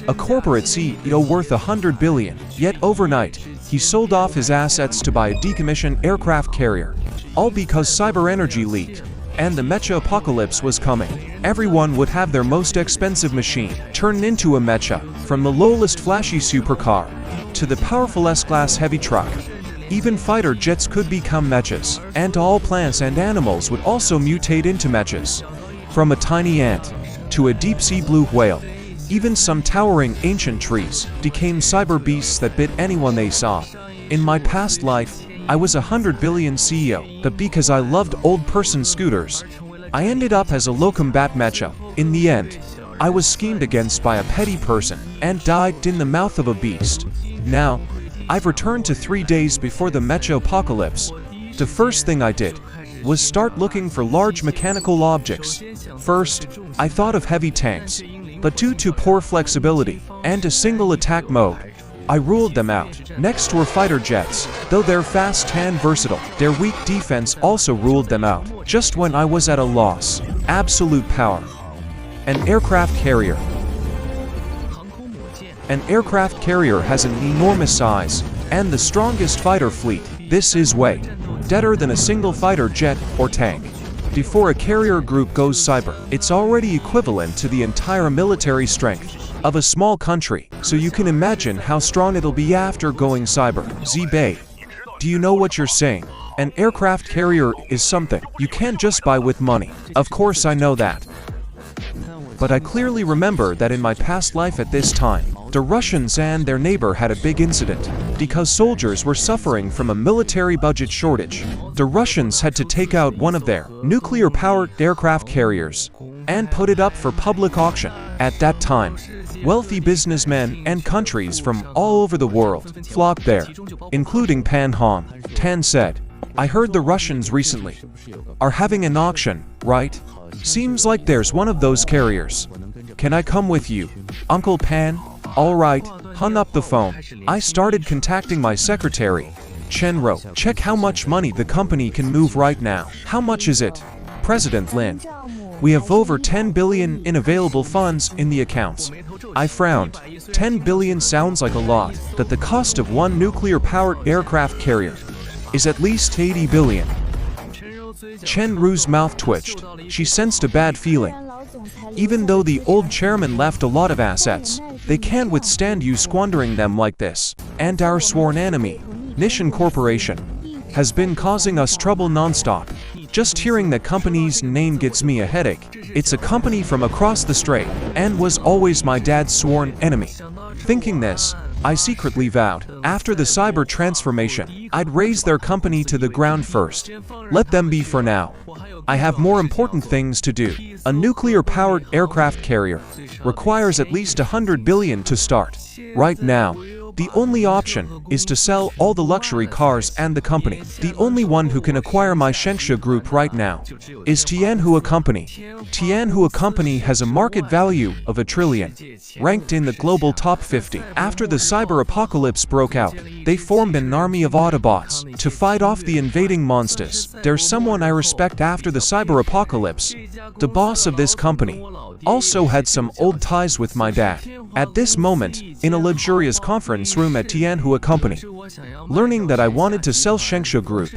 a corporate CEO worth 100 billion, yet overnight, he sold off his assets to buy a decommissioned aircraft carrier. All because cyber energy leaked, and the Mecha apocalypse was coming. Everyone would have their most expensive machine turned into a Mecha, from the lowest flashy supercar to the powerful S-Class heavy truck. Even fighter jets could become Mechas, and all plants and animals would also mutate into Mechas. From a tiny ant to a deep-sea blue whale, even some towering ancient trees became cyber beasts that bit anyone they saw. In my past life, I was a 100 billion CEO, but because I loved old-person scooters, I ended up as a low-combat Mecha. In the end, I was schemed against by a petty person and died in the mouth of a beast. Now, I've returned to 3 days before the Mecha apocalypse. The first thing I did was start looking for large mechanical objects. First, I thought of heavy tanks, but due to poor flexibility and a single attack mode, I ruled them out. Next were fighter jets. Though they're fast and versatile, their weak defense also ruled them out. Just when I was at a loss, absolute power. An aircraft carrier. An aircraft carrier has an enormous size and the strongest fighter fleet. This is way deader than a single fighter jet or tank. Before a carrier group goes cyber, it's already equivalent to the entire military strength of a small country, so you can imagine how strong it'll be after going cyber. Z-Bay, do you know what you're saying? An aircraft carrier is something you can't just buy with money. Of course I know that. But I clearly remember that in my past life at this time, the Russians and their neighbor had a big incident. Because soldiers were suffering from a military budget shortage, the Russians had to take out one of their nuclear-powered aircraft carriers and put it up for public auction. At that time, wealthy businessmen and countries from all over the world flocked there, including Pan Han. Tan said, "I heard the Russians recently are having an auction, right? Seems like there's one of those carriers. Can I come with you, Uncle Pan?" All right, hung up the phone. I started contacting my secretary, Chen Ro. Check how much money the company can move right now. How much is it? President Lin. We have over 10 billion in available funds in the accounts. I frowned. 10 billion sounds like a lot, but the cost of one nuclear-powered aircraft carrier is at least 80 billion. Chen Ru's mouth twitched. She sensed a bad feeling. Even though the old chairman left a lot of assets, they can't withstand you squandering them like this. And our sworn enemy, Nissan Corporation, has been causing us trouble non-stop. Just hearing the company's name gives me a headache. It's a company from across the strait, and was always my dad's sworn enemy. Thinking this, I secretly vowed, after the cyber transformation, I'd raise their company to the ground first. Let them be for now. I have more important things to do. A nuclear-powered aircraft carrier requires at least 100 billion to start. Right now, the only option is to sell all the luxury cars and the company. The only one who can acquire my Shengsha group right now is Tianhua Company. Tianhua Company has a market value of 1 trillion, ranked in the global top 50. After the cyber apocalypse broke out, they formed an army of Autobots to fight off the invading monsters. There's someone I respect after the cyber apocalypse. The boss of this company also had some old ties with my dad. At this moment, in a luxurious conference room at Tianhua Company, learning that I wanted to sell Shengsha Group,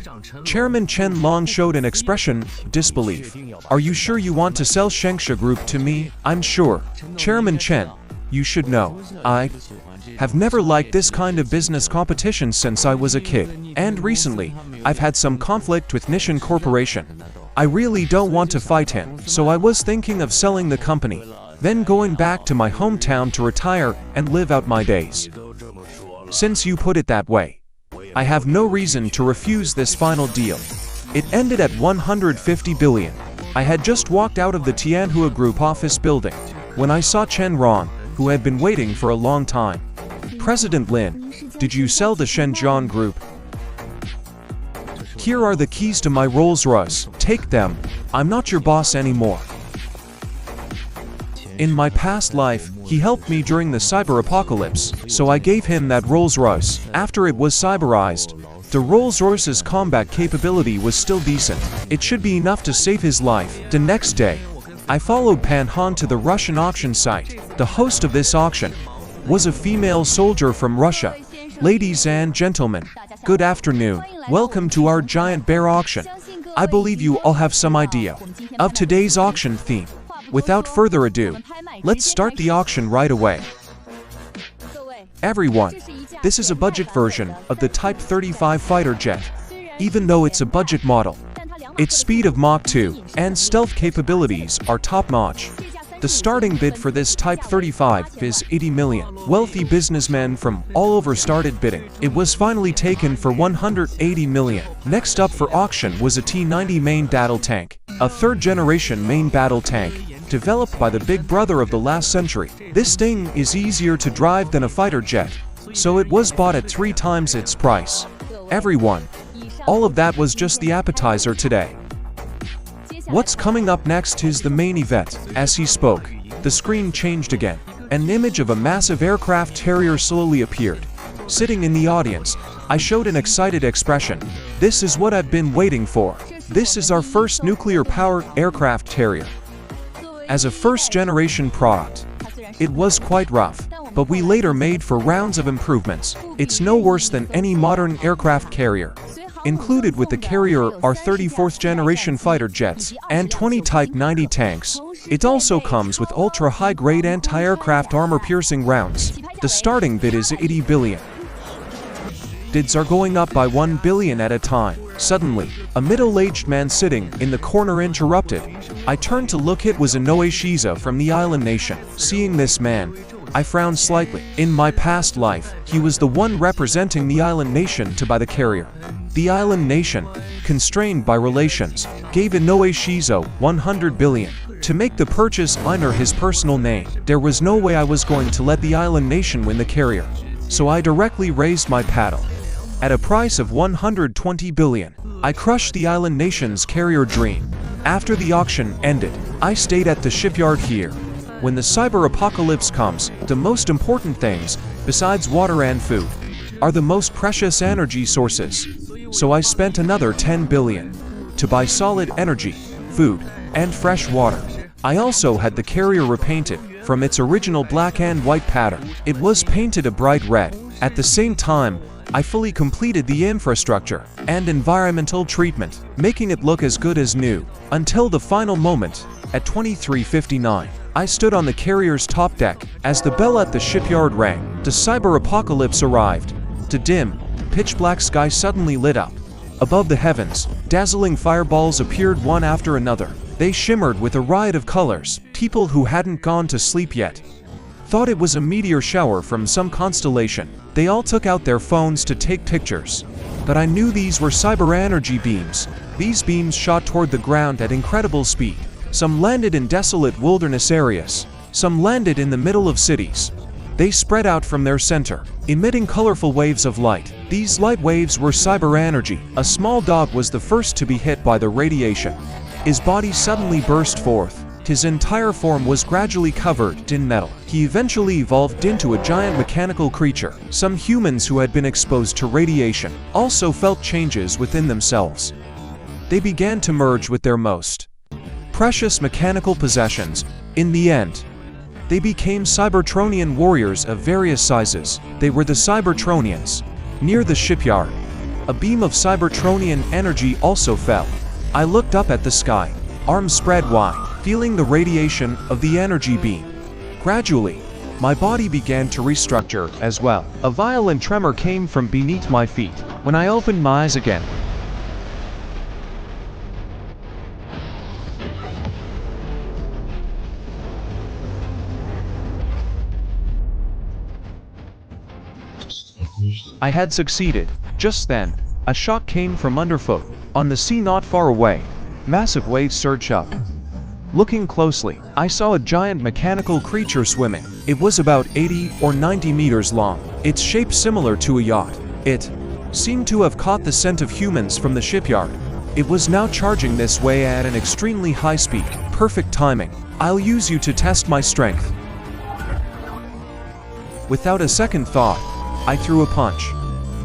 Chairman Chen Long showed an expression of disbelief. "Are you sure you want to sell Shengsha Group to me?" "I'm sure. Chairman Chen, you should know, I have never liked this kind of business competition since I was a kid. And recently, I've had some conflict with Nissan Corporation. I really don't want to fight him, so I was thinking of selling the company, then going back to my hometown to retire and live out my days. Since you put it that way, I have no reason to refuse this final deal." It ended at 150 billion. I had just walked out of the Tianhua Group office building when I saw Chen Rong, who had been waiting for a long time. "President Lin, did you sell the Shenzhen Group?" "Here are the keys to my Rolls-Royce. Take them. I'm not your boss anymore." In my past life, he helped me during the cyber apocalypse, so I gave him that Rolls-Royce. After it was cyberized, the Rolls-Royce's combat capability was still decent. It should be enough to save his life. The next day, I followed Pan Han to the Russian auction site. The host of this auction was a female soldier from Russia. Ladies and gentlemen, good afternoon. Welcome to our giant bear auction. I believe you all have some idea of today's auction theme. Without further ado, let's start the auction right away. Everyone, this is a budget version of the Type 35 fighter jet. Even though it's a budget model, its speed of Mach 2 and stealth capabilities are top-notch. The starting bid for this Type 35 is 80 million. Wealthy businessmen from all over started bidding. It was finally taken for 180 million. Next up for auction was a T-90 main battle tank, a third-generation main battle tank, developed by the big brother of the last century. This thing is easier to drive than a fighter jet, so it was bought at 3 times its price. Everyone, all of that was just the appetizer today. What's coming up next is the main event. As he spoke, the screen changed again. An image of a massive aircraft carrier slowly appeared. Sitting in the audience, I showed an excited expression. This is what I've been waiting for. This is our first nuclear-powered aircraft carrier. As a first-generation product, it was quite rough, but we later made for rounds of improvements. It's no worse than any modern aircraft carrier. Included with the carrier are 34th generation fighter jets and 20 Type 90 tanks. It also comes with ultra-high-grade anti-aircraft armor-piercing rounds. The starting bid is 80 billion. Bids are going up by 1 billion at a time. Suddenly, a middle-aged man sitting in the corner interrupted. I turned to look. It was Inoue Shiza from the island nation. Seeing this man, I frowned slightly. In my past life, he was the one representing the island nation to buy the carrier. The island nation, constrained by relations, gave Inoue Shiza 100 billion to make the purchase under his personal name. There was no way I was going to let the island nation win the carrier, so I directly raised my paddle. At a price of 120 billion, I crushed the island nation's carrier dream. After the auction ended, I stayed at the shipyard here. When the cyber apocalypse comes, the most important things, besides water and food, are the most precious energy sources. So I spent another 10 billion to buy solid energy, food, and fresh water. I also had the carrier repainted from its original black and white pattern. It was painted a bright red. At the same time, I fully completed the infrastructure and environmental treatment, making it look as good as new. Until the final moment, at 23:59, I stood on the carrier's top deck. As the bell at the shipyard rang, the cyber apocalypse arrived. The dim, pitch-black sky suddenly lit up. Above the heavens, dazzling fireballs appeared one after another. They shimmered with a riot of colors. People who hadn't gone to sleep yet thought it was a meteor shower from some constellation. They all took out their phones to take pictures. But I knew these were cyber energy beams. These beams shot toward the ground at incredible speed. Some landed in desolate wilderness areas. Some landed in the middle of cities. They spread out from their center, emitting colorful waves of light. These light waves were cyber energy. A small dog was the first to be hit by the radiation. His body suddenly burst forth. His entire form was gradually covered in metal. He eventually evolved into a giant mechanical creature. Some humans who had been exposed to radiation also felt changes within themselves. They began to merge with their most precious mechanical possessions. In the end, they became Cybertronian warriors of various sizes. They were the Cybertronians. Near the shipyard, a beam of Cybertronian energy also fell. I looked up at the sky, arms spread wide, feeling the radiation of the energy beam. Gradually, my body began to restructure as well. A violent tremor came from beneath my feet. When I opened my eyes again, I had succeeded. Just then, a shock came from underfoot. On the sea not far away, massive waves surged up. Looking closely, I saw a giant mechanical creature swimming. It was about 80 or 90 meters long, its shape similar to a yacht. It seemed to have caught the scent of humans from the shipyard. It was now charging this way at an extremely high speed. Perfect timing. I'll use you to test my strength. Without a second thought, I threw a punch.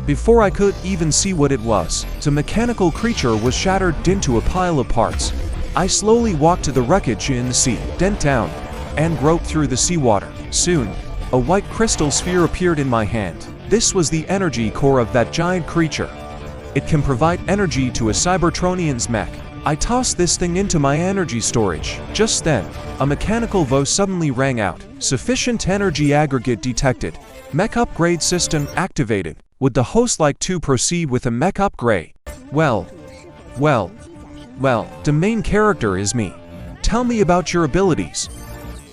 Before I could even see what it was, the mechanical creature was shattered into a pile of parts. I slowly walked to the wreckage in the sea, bent down, and groped through the seawater. Soon, a white crystal sphere appeared in my hand. This was the energy core of that giant creature. It can provide energy to a Cybertronian's mech. I tossed this thing into my energy storage. Just then, a mechanical voice suddenly rang out. Sufficient energy aggregate detected. Mech upgrade system activated. Would the host like to proceed with a mech upgrade? Well, the main character is me. Tell me about your abilities.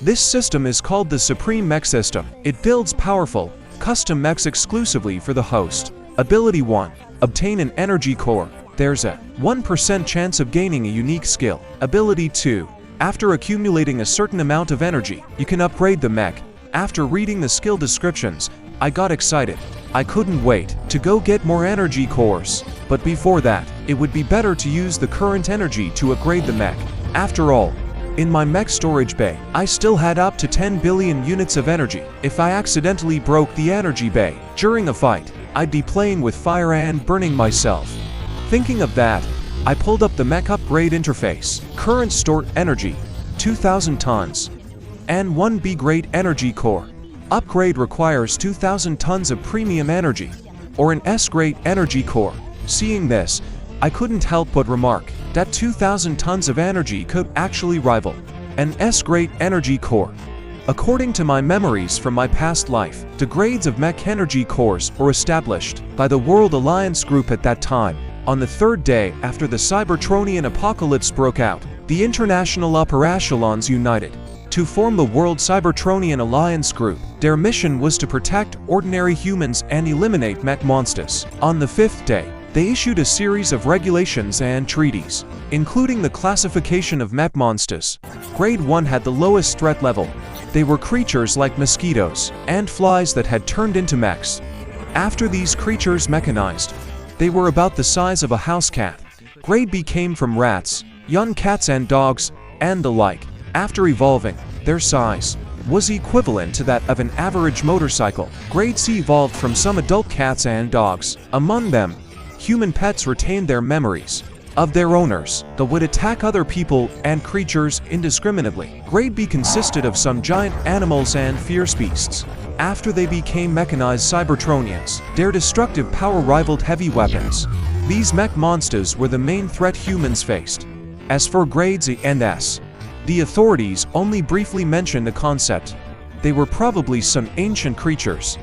This system is called the Supreme Mech System. It builds powerful, custom mechs exclusively for the host. Ability 1. Obtain an energy core. There's a 1% chance of gaining a unique skill. Ability 2. After accumulating a certain amount of energy, you can upgrade the mech. After reading the skill descriptions, I got excited. I couldn't wait to go get more energy cores. But before that, it would be better to use the current energy to upgrade the mech. After all, in my mech storage bay, I still had up to 10 billion units of energy. If I accidentally broke the energy bay during a fight, I'd be playing with fire and burning myself. Thinking of that, I pulled up the mech upgrade interface. Current stored energy, 2,000 tons. And 1B grade energy core. Upgrade requires 2,000 tons of premium energy, or an S grade energy core. Seeing this, I couldn't help but remark that 2,000 tons of energy could actually rival an S grade energy core. According to my memories from my past life, the grades of mech energy cores were established by the World Alliance Group at that time. On the third day after the Cybertronian apocalypse broke out, the international upper echelons united to form the World Cybertronian Alliance Group. Their mission was to protect ordinary humans and eliminate mech monsters. On the fifth day, they issued a series of regulations and treaties, including the classification of mech monsters. Grade 1 had the lowest threat level. They were creatures like mosquitoes and flies that had turned into mechs. After these creatures mechanized, they were about the size of a house cat. Grade B came from rats, young cats and dogs, and the like. After evolving, their size was equivalent to that of an average motorcycle. Grade C evolved from some adult cats and dogs. Among them, human pets retained their memories of their owners, but would attack other people and creatures indiscriminately. Grade B consisted of some giant animals and fierce beasts. After they became mechanized Cybertronians, their destructive power rivaled heavy weapons. These mech monsters were the main threat humans faced. As for grades E and S, the authorities only briefly mentioned the concept. They were probably some ancient creatures.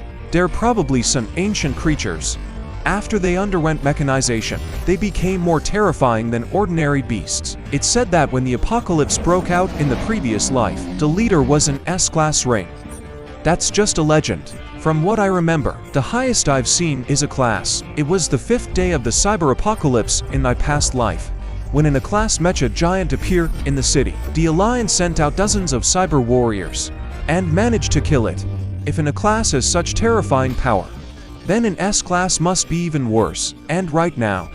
After they underwent mechanization, they became more terrifying than ordinary beasts. It's said that when the apocalypse broke out in the previous life, the leader was an S-class ring. That's just a legend. From what I remember, the highest I've seen is a class. It was the 5th day of the cyber apocalypse in my past life, when an A-class mecha giant appeared in the city. The Alliance sent out dozens of cyber warriors and managed to kill it. If an A-class has such terrifying power, then an S-class must be even worse. And right now,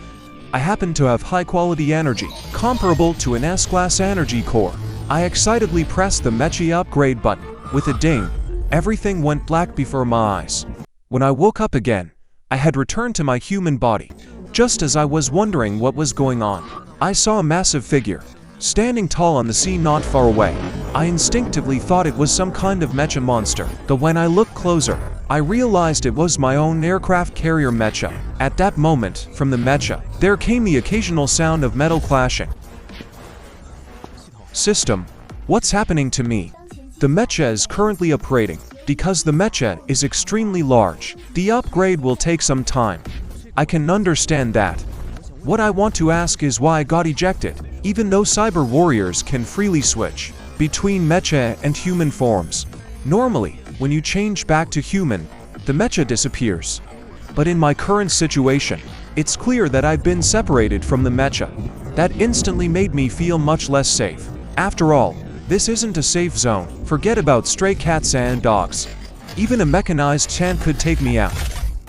I happen to have high-quality energy, comparable to an S-class energy core. I excitedly pressed the Mecha upgrade button. With a ding, everything went black before my eyes. When I woke up again, I had returned to my human body. Just as I was wondering what was going on, I saw a massive figure, standing tall on the sea not far away. I instinctively thought it was some kind of mecha monster, but when I looked closer, I realized it was my own aircraft carrier Mecha. At that moment, from the Mecha, there came the occasional sound of metal clashing. System, what's happening to me? The Mecha is currently operating. Because the Mecha is extremely large, the upgrade will take some time. I can understand that. What I want to ask is why I got ejected, even though cyber warriors can freely switch between Mecha and human forms. Normally, when you change back to human, the Mecha disappears. But in my current situation, it's clear that I've been separated from the Mecha. That instantly made me feel much less safe. After all, this isn't a safe zone. Forget about stray cats and dogs. Even a mechanized tank could take me out.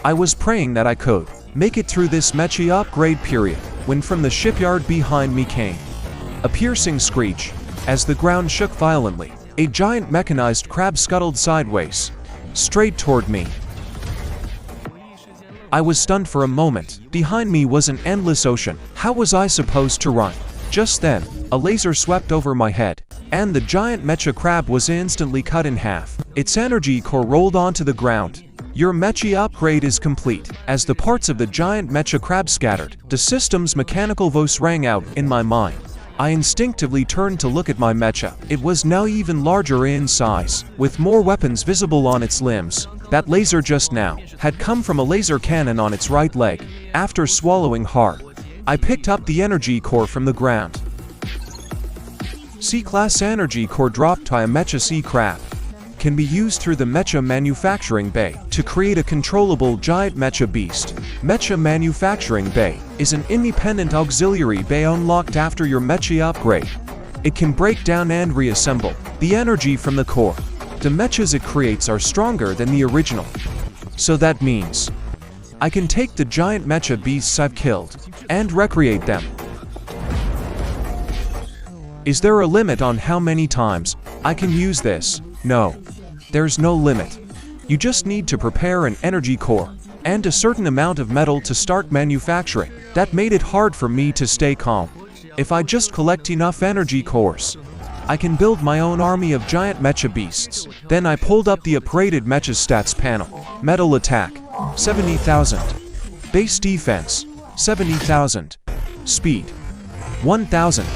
I was praying that I could make it through this Mecha upgrade period, when from the shipyard behind me came a piercing screech. As the ground shook violently, a giant mechanized crab scuttled sideways, straight toward me. I was stunned for a moment. Behind me was an endless ocean. How was I supposed to run? Just then, a laser swept over my head. and the giant mecha crab was instantly cut in half. Its energy core rolled onto the ground. Your mecha upgrade is complete. As the parts of the giant mecha crab scattered, the system's mechanical voice rang out in my mind. I instinctively turned to look at my mecha. It was now even larger in size, with more weapons visible on its limbs. That laser just now had come from a laser cannon on its right leg. After swallowing hard, I picked up the energy core from the ground. C-Class energy core dropped by a mecha sea crab can be used through the Mecha Manufacturing Bay to create a controllable giant mecha beast. Mecha Manufacturing Bay is an independent auxiliary bay unlocked after your mecha upgrade. It can break down and reassemble the energy from the core. The mechas it creates are stronger than the original. So that means I can take the giant mecha beasts I've killed and recreate them. Is there a limit on how many times I can use this? No. There's no limit. You just need to prepare an energy core and a certain amount of metal to start manufacturing. That made it hard for me to stay calm. If I just collect enough energy cores, I can build my own army of giant mecha beasts. Then I pulled up the upgraded mecha stats panel. Metal attack, 70,000. Base defense, 70,000. Speed, 1,000.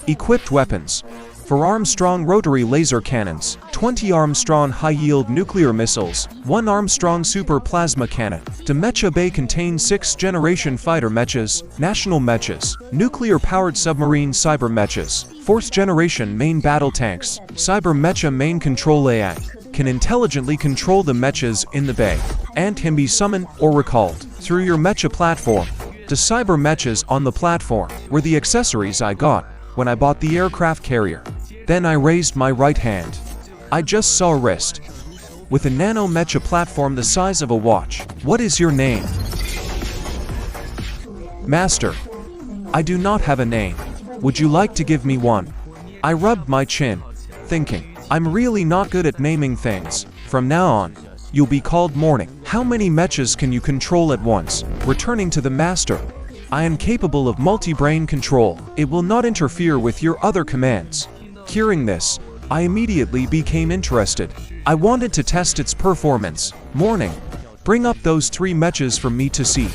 Equipped weapons. For Armstrong rotary laser cannons, 20 Armstrong high-yield nuclear missiles, 1 Armstrong super plasma cannon. The Mecha Bay contains 6th-generation fighter mechas, national mechas, nuclear-powered submarine cyber mechas, 4th-generation main battle tanks, cyber mecha main control AI, can intelligently control the mechas in the bay, and can be summoned or recalled through your mecha platform. The cyber mechas on the platform were the accessories I got when I bought the aircraft carrier. Then I raised my right hand. I just saw a wrist with a nano mecha platform the size of a watch. What is your name? Master. I do not have a name. Would you like to give me one? I rubbed my chin, thinking, I'm really not good at naming things. From now on, you'll be called Morning. How many mechas can you control at once? Returning to the master. I am capable of multi-brain control. It will not interfere with your other commands. Hearing this, I immediately became interested. I wanted to test its performance. Morning. Bring up those 3 mechas for me to see.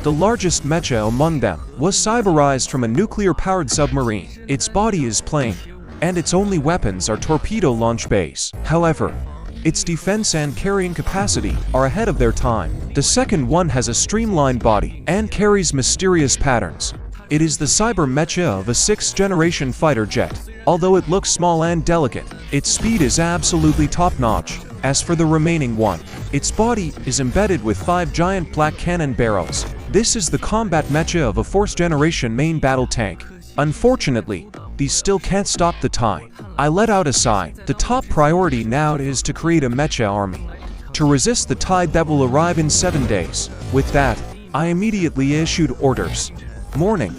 The largest mecha among them was cyberized from a nuclear-powered submarine. Its body is plain, and its only weapons are torpedo launch bays. However, its defense and carrying capacity are ahead of their time. The second one has a streamlined body and carries mysterious patterns. It is the cyber mecha of a 6th-generation fighter jet. Although it looks small and delicate, its speed is absolutely top-notch. As for the remaining one, its body is embedded with 5 giant black cannon barrels. This is the combat mecha of a 4th-generation main battle tank. Unfortunately, these still can't stop the tie. I let out a sigh. The top priority now is to create a mecha army to resist the tide that will arrive in 7 days. With that, I immediately issued orders. Morning.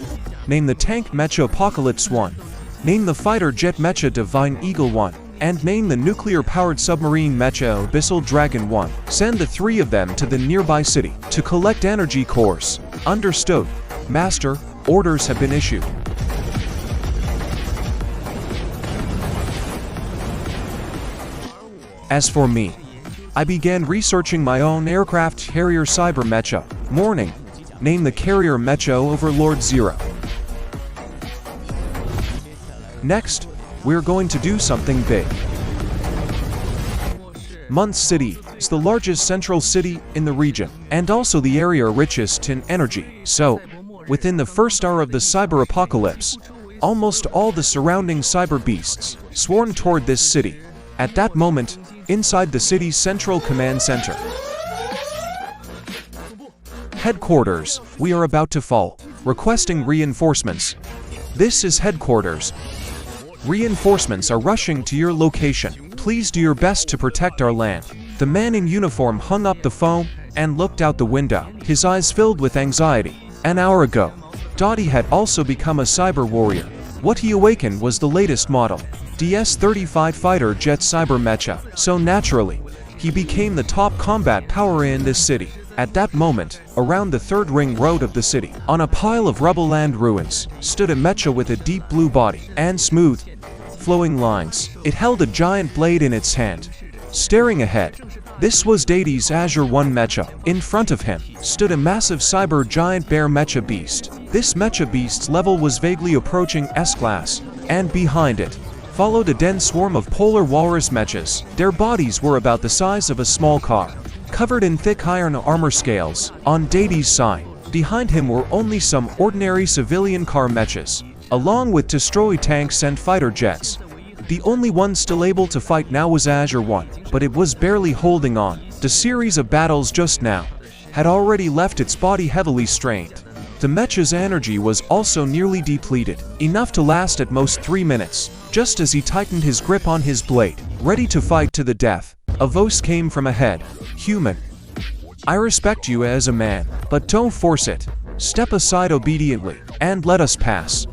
Name the tank mecha Apocalypse 1. Name the fighter jet mecha Divine Eagle 1. And name the nuclear-powered submarine mecha Abyssal Dragon 1. Send the 3 of them to the nearby city to collect energy cores. Understood. Master, orders have been issued. As for me, I began researching my own aircraft carrier cyber mecha. Morning. Name the carrier mecha Overlord 0. Next, we're going to do something big. Month City is the largest central city in the region, and also the area richest in energy. So, within the first hour of the cyber apocalypse, almost all the surrounding cyber beasts swarmed toward this city. At that moment, inside the city's central command center. Headquarters, we are about to fall. Requesting reinforcements. This is headquarters. Reinforcements are rushing to your location. Please do your best to protect our land. The man in uniform hung up the phone and looked out the window, his eyes filled with anxiety. An hour ago, Dottie had also become a cyber warrior. What he awakened was the latest model, DS-35 fighter jet cyber mecha. So naturally, he became the top combat power in this city. At that moment, around the third ring road of the city, on a pile of rubble and ruins, stood a mecha with a deep blue body and smooth, flowing lines. It held a giant blade in its hand, staring ahead. This was Deity's Azure 1 mecha. In front of him stood a massive cyber giant bear mecha beast. This mecha beast's level was vaguely approaching S-class, and behind it followed a dense swarm of polar walrus mechas. Their bodies were about the size of a small car, covered in thick iron armor scales. On Deity's side, behind him were only some ordinary civilian car mechas, along with destroy tanks and fighter jets. The only one still able to fight now was Azure 1, but it was barely holding on. The series of battles just now had already left its body heavily strained. The mecha's energy was also nearly depleted, enough to last at most 3 minutes. Just as he tightened his grip on his blade, ready to fight to the death, a voice came from ahead. "Human, I respect you as a man, but don't force it. Step aside obediently, and let us pass."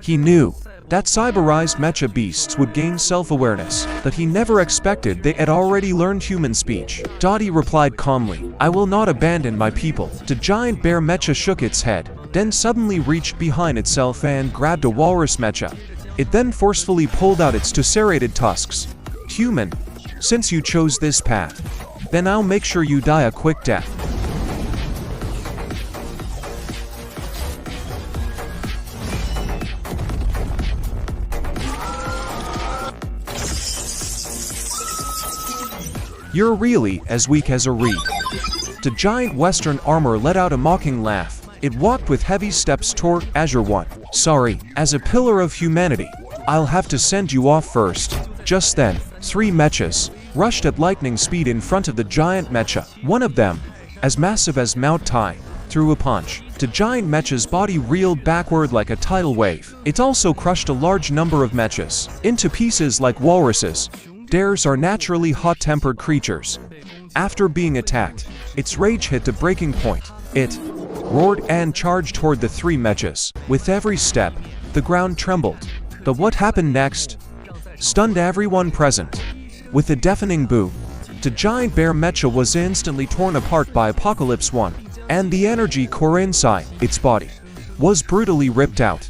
He knew that cyberized mecha beasts would gain self-awareness, but he never expected they had already learned human speech. Dottie replied calmly, "I will not abandon my people." The giant bear mecha shook its head, then suddenly reached behind itself and grabbed a walrus mecha. It then forcefully pulled out its serrated tusks. "Human, since you chose this path, then I'll make sure you die a quick death." "You're really as weak as a reed." The giant Western armor let out a mocking laugh. It walked with heavy steps toward Azure 1. "Sorry, as a pillar of humanity, I'll have to send you off first." Just then, 3 mechas rushed at lightning speed in front of the giant mecha. One of them, as massive as Mount Tai, threw a punch. The giant mecha's body reeled backward like a tidal wave. It also crushed a large number of mechas into pieces like walruses. Dares are naturally hot-tempered creatures. After being attacked, its rage hit the breaking point. It roared and charged toward the 3 mechas. With every step, the ground trembled. But what happened next stunned everyone present. With a deafening boom, the giant bear mecha was instantly torn apart by Apocalypse 1, and the energy core inside its body was brutally ripped out.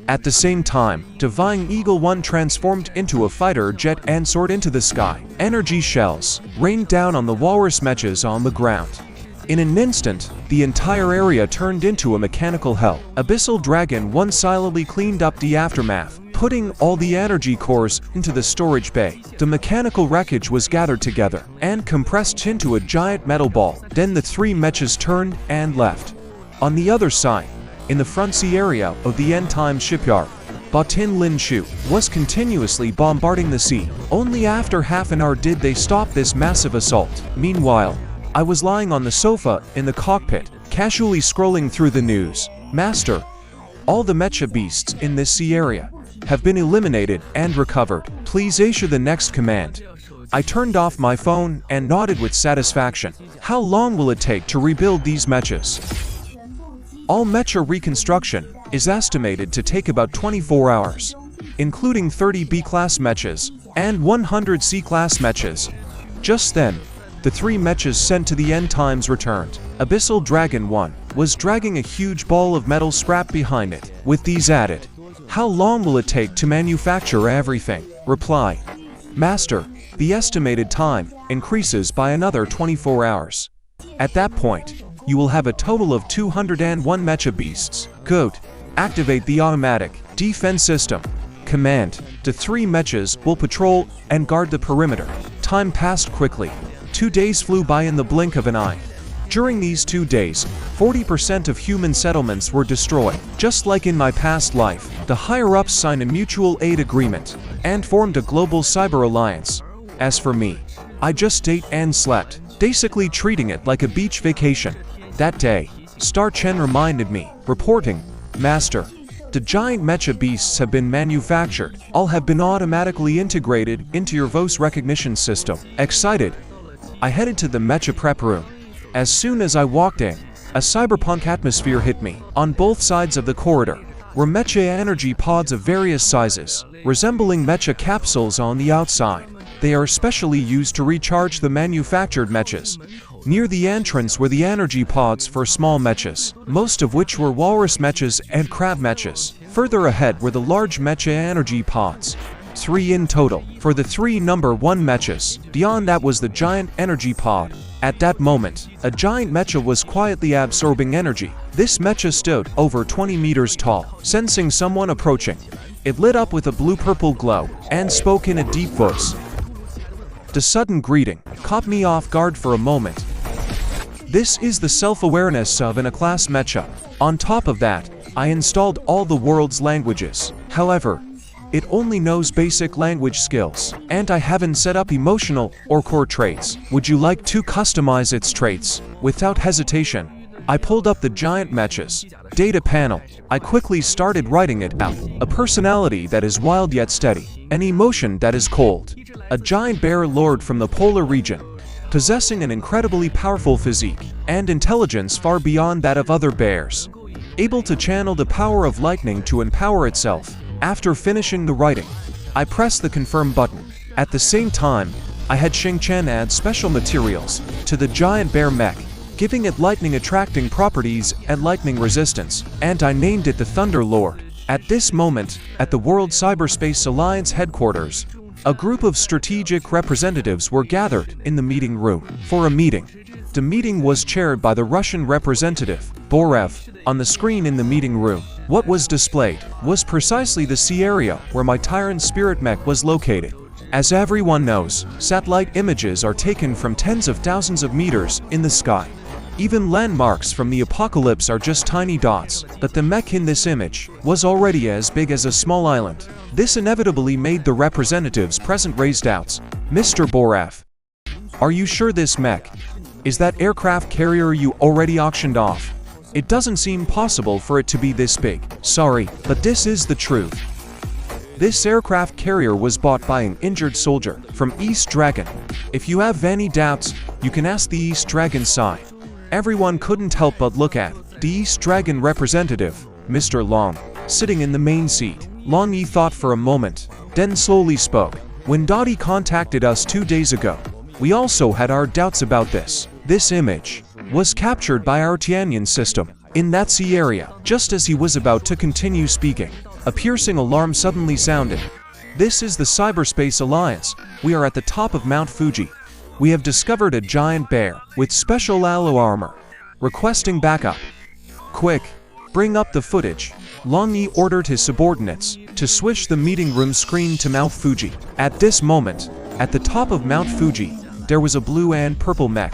At the same time, Divine Eagle 1 transformed into a fighter jet and soared into the sky. Energy shells rained down on the walrus mechas on the ground. In an instant, the entire area turned into a mechanical hell. Abyssal Dragon 1 silently cleaned up the aftermath, putting all the energy cores into the storage bay. The mechanical wreckage was gathered together and compressed into a giant metal ball. Then the 3 mechas turned and left. On the other side, in the front sea area of the End Times shipyard, Batin Lin Shu was continuously bombarding the sea. Only after half an hour did they stop this massive assault. Meanwhile, I was lying on the sofa in the cockpit, casually scrolling through the news. "Master, all the mecha beasts in this sea area have been eliminated and recovered. Please issue the next command." I turned off my phone and nodded with satisfaction. "How long will it take to rebuild these mechas?" All mecha reconstruction is estimated to take about 24 hours, including 30 B-class mechas and 100 C-class mechas. Just then, the 3 mechas sent to the End Times returned. Abyssal Dragon 1 was dragging a huge ball of metal scrap behind it. With these added, "How long will it take to manufacture everything?" Reply: "Master, the estimated time increases by another 24 hours. At that point, you will have a total of 201 mecha beasts." Code: activate the automatic defense system. Command: the 3 mechas will patrol and guard the perimeter. Time passed quickly. 2 days flew by in the blink of an eye. During these 2 days, 40% of human settlements were destroyed. Just like in my past life, the higher-ups signed a mutual aid agreement and formed a global cyber alliance. As for me, I just ate and slept, basically treating it like a beach vacation. That day, Star Chen reminded me, reporting, "Master, the giant mecha beasts have been manufactured. All have been automatically integrated into your voice recognition system." Excited, I headed to the mecha prep room. As soon as I walked in, a cyberpunk atmosphere hit me. On both sides of the corridor were mecha energy pods of various sizes, resembling mecha capsules on the outside. They are specially used to recharge the manufactured mechas. Near the entrance were the energy pods for small mechas, most of which were walrus mechas and crab mechas. Further ahead were the large mecha energy pods. 3 in total, for the 3 number 1 mechas. Beyond that was the giant energy pod. At that moment, a giant mecha was quietly absorbing energy. This mecha stood over 20 meters tall, sensing someone approaching. It lit up with a blue-purple glow, and spoke in a deep voice. The sudden greeting caught me off guard for a moment. This is the self-awareness of an A-class mecha. On top of that, I installed all the world's languages. However, it only knows basic language skills, and I haven't set up emotional or core traits. Would you like to customize its traits? Without hesitation, I pulled up the giant mecha's data panel. I quickly started writing it out. A personality that is wild yet steady. An emotion that is cold. A giant bear lord from the polar region, possessing an incredibly powerful physique and intelligence far beyond that of other bears. Able to channel the power of lightning to empower itself. After finishing the writing, I pressed the confirm button. At the same time, I had Xing-Chen add special materials to the giant bear mech, giving it lightning attracting properties and lightning resistance, and I named it the Thunderlord. At this moment, at the World Cyberspace Alliance headquarters, a group of strategic representatives were gathered in the meeting room for a meeting. The meeting was chaired by the Russian representative, Borev. On the screen in the meeting room, what was displayed was precisely the sea area where my Tyrant Spirit mech was located. As everyone knows, satellite images are taken from tens of thousands of meters in the sky. Even landmarks from the apocalypse are just tiny dots, but the mech in this image was already as big as a small island. This inevitably made the representatives present raise doubts. Mr. Borev, are you sure this mech is that aircraft carrier you already auctioned off? It doesn't seem possible for it to be this big. Sorry, but this is the truth. This aircraft carrier was bought by an injured soldier from East Dragon. If you have any doubts, you can ask the East Dragon side. Everyone couldn't help but look at the East Dragon representative, Mr. Long, sitting in the main seat. Long Yi thought for a moment, then slowly spoke. When Dottie contacted us 2 days ago, we also had our doubts about this. This image was captured by our Tianyan system in that sea area. Just as he was about to continue speaking, a piercing alarm suddenly sounded. This is the Cyberspace Alliance. We are at the top of Mount Fuji. We have discovered a giant bear with special alloy armor, requesting backup. Quick, bring up the footage. Long Yi ordered his subordinates to switch the meeting room screen to Mount Fuji. At this moment, at the top of Mount Fuji, there was a blue and purple mech.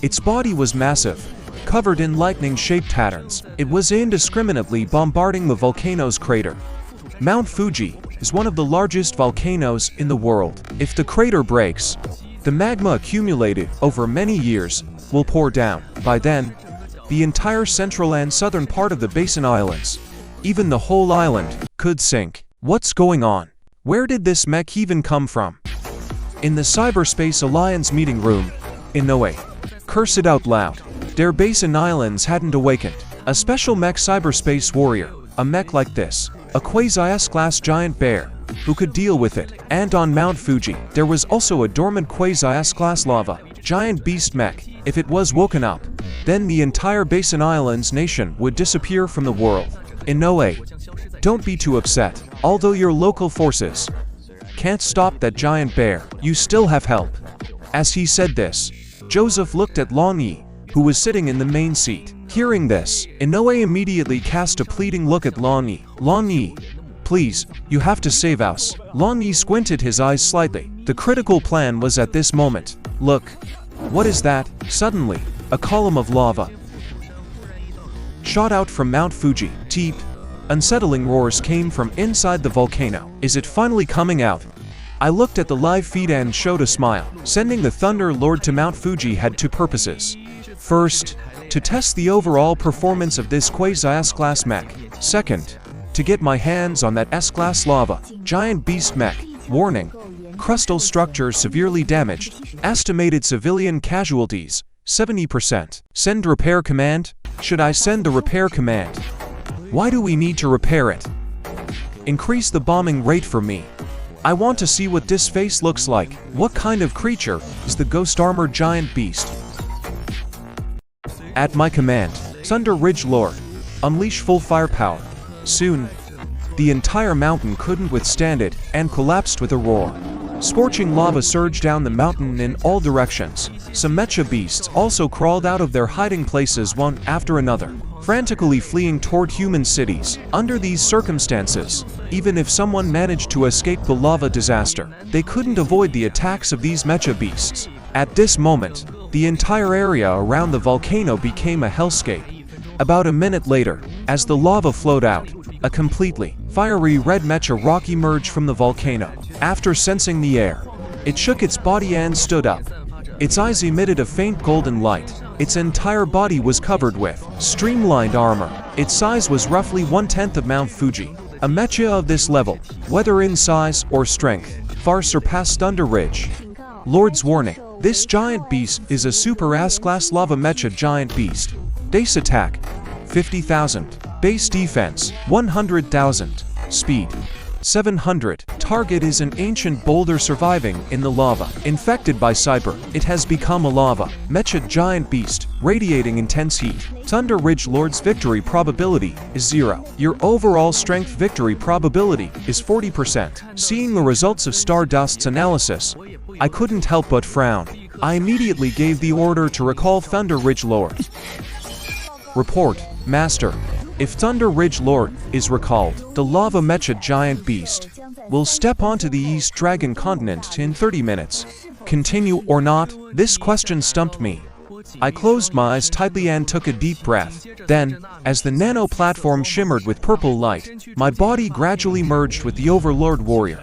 Its body was massive, covered in lightning-shaped patterns. It was indiscriminately bombarding the volcano's crater. Mount Fuji is one of the largest volcanoes in the world. If the crater breaks, the magma accumulated over many years will pour down. By then, the entire central and southern part of the Basin Islands, even the whole island, could sink. What's going on? Where did this mech even come from? In the Cyberspace Alliance meeting room, Inoue cursed out loud. Their Basin Islands hadn't awakened. A special mech cyberspace warrior, a mech like this, a quasi-S-class giant bear, who could deal with it. And on Mount Fuji, there was also a dormant quasi-S-class lava, giant beast mech. If it was woken up, then the entire Basin Islands nation would disappear from the world. Inoue, don't be too upset. Although your local forces can't stop that giant bear, you still have help. As he said this, Joseph looked at Long Yi, who was sitting in the main seat. Hearing this, Inoue immediately cast a pleading look at Long Yi. Long Yi, please, you have to save us. Long Yi squinted his eyes slightly. The critical plan was at this moment. Look. What is that? Suddenly, a column of lava shot out from Mount Fuji. Teep. Unsettling roars came from inside the volcano. Is it finally coming out? I looked at the live feed and showed a smile. Sending the Thunderlord to Mount Fuji had 2 purposes. First, to test the overall performance of this quasi-S-class mech. Second, to get my hands on that S-class lava, giant beast mech. Warning. Crustal structure severely damaged. Estimated civilian casualties, 70%. Send repair command? Should I send the repair command? Why do we need to repair it? Increase the bombing rate for me. I want to see what this face looks like. What kind of creature is the ghost armored giant beast? At my command, Thunderlord, unleash full firepower. Soon, the entire mountain couldn't withstand it and collapsed with a roar. Scorching lava surged down the mountain in all directions. Some mecha beasts also crawled out of their hiding places one after another, frantically fleeing toward human cities. Under these circumstances, even if someone managed to escape the lava disaster, they couldn't avoid the attacks of these mecha beasts. At this moment, the entire area around the volcano became a hellscape. About a minute later, as the lava flowed out, a completely fiery red mecha rock emerged from the volcano. After sensing the air, it shook its body and stood up. Its eyes emitted a faint golden light. Its entire body was covered with streamlined armor. Its size was roughly 1/10 of Mount Fuji. A mecha of this level, whether in size or strength, far surpassed Thunderlord's warning. This giant beast is a super S-class lava mecha giant beast. Base attack, 50,000. Base defense, 100,000. Speed, 700. Target is an ancient boulder surviving in the lava. Infected by cyber, it has become a lava mecha giant beast, radiating intense heat. Thunderlord's victory probability is 0. Your overall strength victory probability is 40%. Seeing the results of Stardust's analysis, I couldn't help but frown. I immediately gave the order to recall Thunderlord. Report, Master. If Thunderlord is recalled, the lava mecha giant beast will step onto the East Dragon continent in 30 minutes. Continue or not? This question stumped me. I closed my eyes tightly and took a deep breath. Then, as the nano platform shimmered with purple light, my body gradually merged with the Overlord warrior.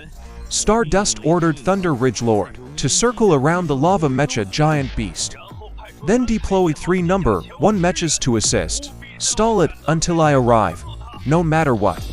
Stardust ordered Thunderlord to circle around the lava mecha giant beast. Then deploy 3 number 1 mechas to assist. Stall it until I arrive, no matter what.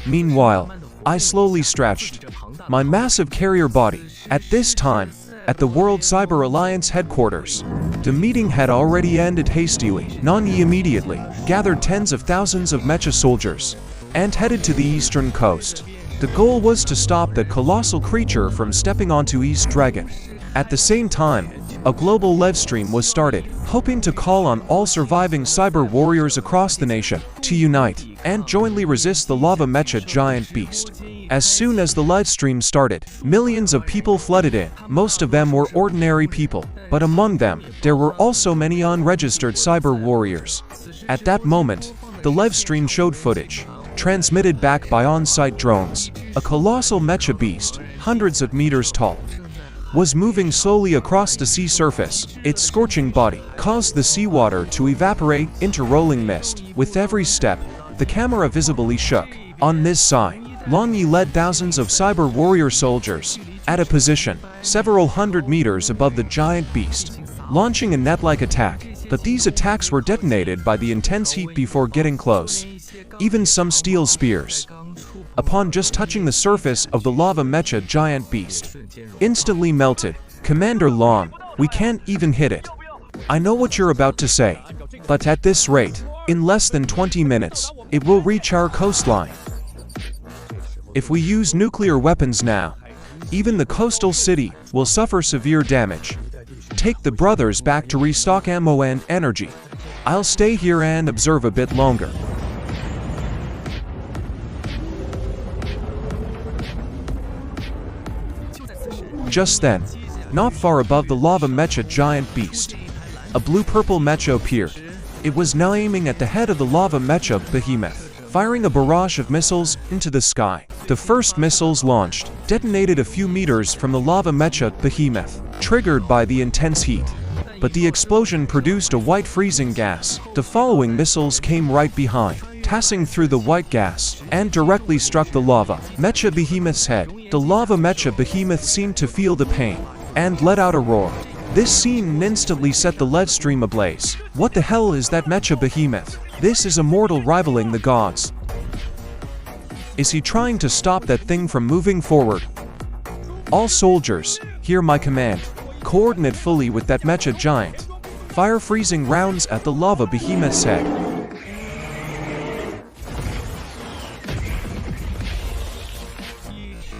Meanwhile, I slowly stretched my massive carrier body. At this time, at the World Cyber Alliance headquarters, the meeting had already ended hastily. Nani immediately gathered tens of thousands of mecha soldiers and headed to the eastern coast. The goal was to stop that colossal creature from stepping onto East Dragon. At the same time, a global live stream was started, hoping to call on all surviving cyber warriors across the nation to unite and jointly resist the lava mecha giant beast. As soon as the live stream started, millions of people flooded in. Most of them were ordinary people, but among them, there were also many unregistered cyber warriors. At that moment, the live stream showed footage transmitted back by on-site drones. A colossal mecha beast, hundreds of meters tall, was moving slowly across the sea surface. Its scorching body caused the seawater to evaporate into rolling mist. With every step, the camera visibly shook. On this side, Longi led thousands of cyber warrior soldiers at a position several hundred meters above the giant beast, launching a net-like attack. But these attacks were detonated by the intense heat before getting close. Even some steel spears, upon just touching the surface of the lava mecha giant beast, instantly melted. Commander Long, we can't even hit it. I know what you're about to say, but at this rate, in less than 20 minutes, it will reach our coastline. If we use nuclear weapons now, even the coastal city will suffer severe damage. Take the brothers back to restock ammo and energy. I'll stay here and observe a bit longer. Just then, not far above the lava mecha giant beast, a blue-purple mecha appeared. It was now aiming at the head of the lava mecha behemoth, firing a barrage of missiles into the sky. The first missiles launched detonated a few meters from the lava mecha behemoth, triggered by the intense heat. But the explosion produced a white freezing gas. The following missiles came right behind, passing through the white gas, and directly struck the lava mecha behemoth's head. The lava mecha behemoth seemed to feel the pain, and let out a roar. This scene instantly set the lead stream ablaze. What the hell is that mecha behemoth? This is a mortal rivaling the gods. Is he trying to stop that thing from moving forward? All soldiers, hear my command. Coordinate fully with that mecha giant. Fire freezing rounds at the lava behemoth's head.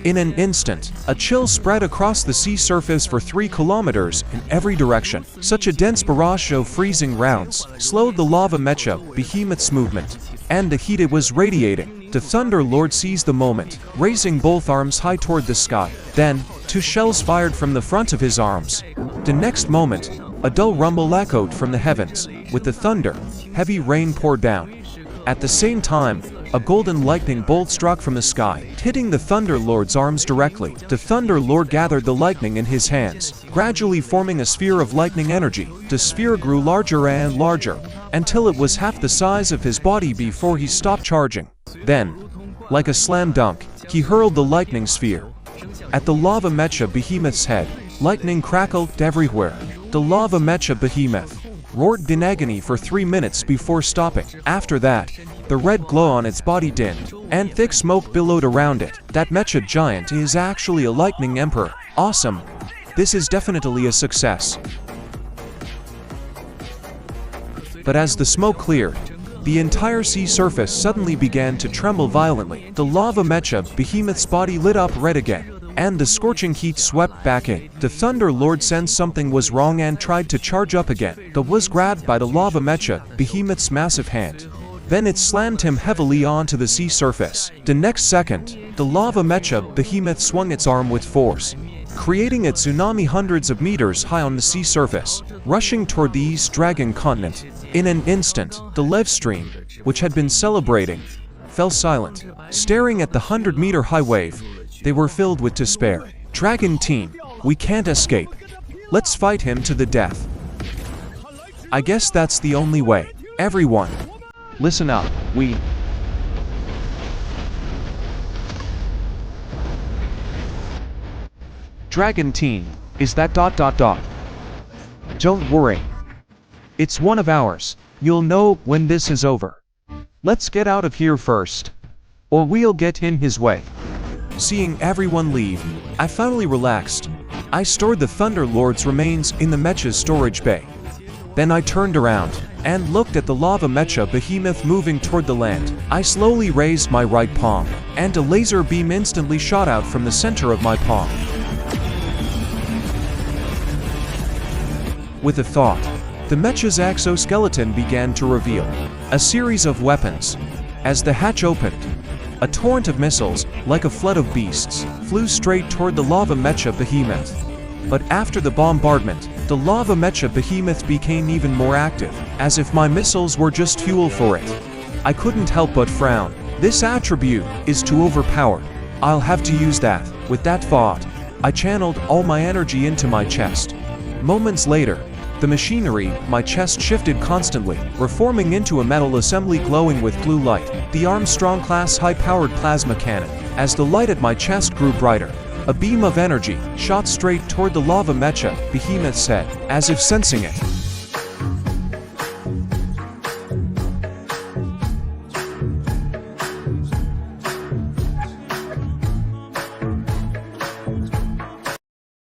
In an instant, a chill spread across the sea surface for 3 kilometers in every direction. Such a dense barrage of freezing rounds slowed the lava mecha behemoth's movement, and the heat it was radiating. The Thunderlord seized the moment, raising both arms high toward the sky. Then, 2 shells fired from the front of his arms. The next moment, a dull rumble echoed from the heavens. With the thunder, heavy rain poured down. At the same time, a golden lightning bolt struck from the sky, hitting the Thunderlord's arms directly. The Thunderlord gathered the lightning in his hands, gradually forming a sphere of lightning energy. The sphere grew larger and larger, until it was half the size of his body before he stopped charging. Then, like a slam dunk, he hurled the lightning sphere at the lava mecha behemoth's head. Lightning crackled everywhere. The lava mecha behemoth roared in agony for 3 minutes before stopping. After that, the red glow on its body dimmed, and thick smoke billowed around it. That mecha giant is actually a lightning emperor. Awesome. This is definitely a success. But as the smoke cleared, the entire sea surface suddenly began to tremble violently. The lava mecha behemoth's body lit up red again, and the scorching heat swept back in. The Thunderlord sensed something was wrong and tried to charge up again, but was grabbed by the lava mecha behemoth's massive hand. Then it slammed him heavily onto the sea surface. The next second, the lava mecha behemoth swung its arm with force, creating a tsunami hundreds of meters high on the sea surface, rushing toward the East Dragon continent. In an instant, the Lev stream, which had been celebrating, fell silent. Staring at the 100-meter high wave, they were filled with despair. Dragon team, we can't escape. Let's fight him to the death. I guess that's the only way. Everyone, listen up. Dragon team, is that ... Don't worry. It's one of ours. You'll know when this is over. Let's get out of here first, or we'll get in his way. Seeing everyone leave, I finally relaxed. I stored the Thunderlord's remains in the mecha's storage bay. Then I turned around and looked at the lava mecha behemoth moving toward the land. I slowly raised my right palm, and a laser beam instantly shot out from the center of my palm. With a thought, the mecha's exoskeleton began to reveal a series of weapons. As the hatch opened, a torrent of missiles, like a flood of beasts, flew straight toward the lava mecha behemoth. But after the bombardment, the lava mecha behemoth became even more active, as if my missiles were just fuel for it. I couldn't help but frown. This attribute is too overpowered. I'll have to use that. With that thought, I channeled all my energy into my chest. Moments later, the machinery, my chest shifted constantly, reforming into a metal assembly glowing with blue light, the Armstrong-class high-powered plasma cannon. As the light at my chest grew brighter, a beam of energy shot straight toward the lava mecha behemoth's head. As if sensing it,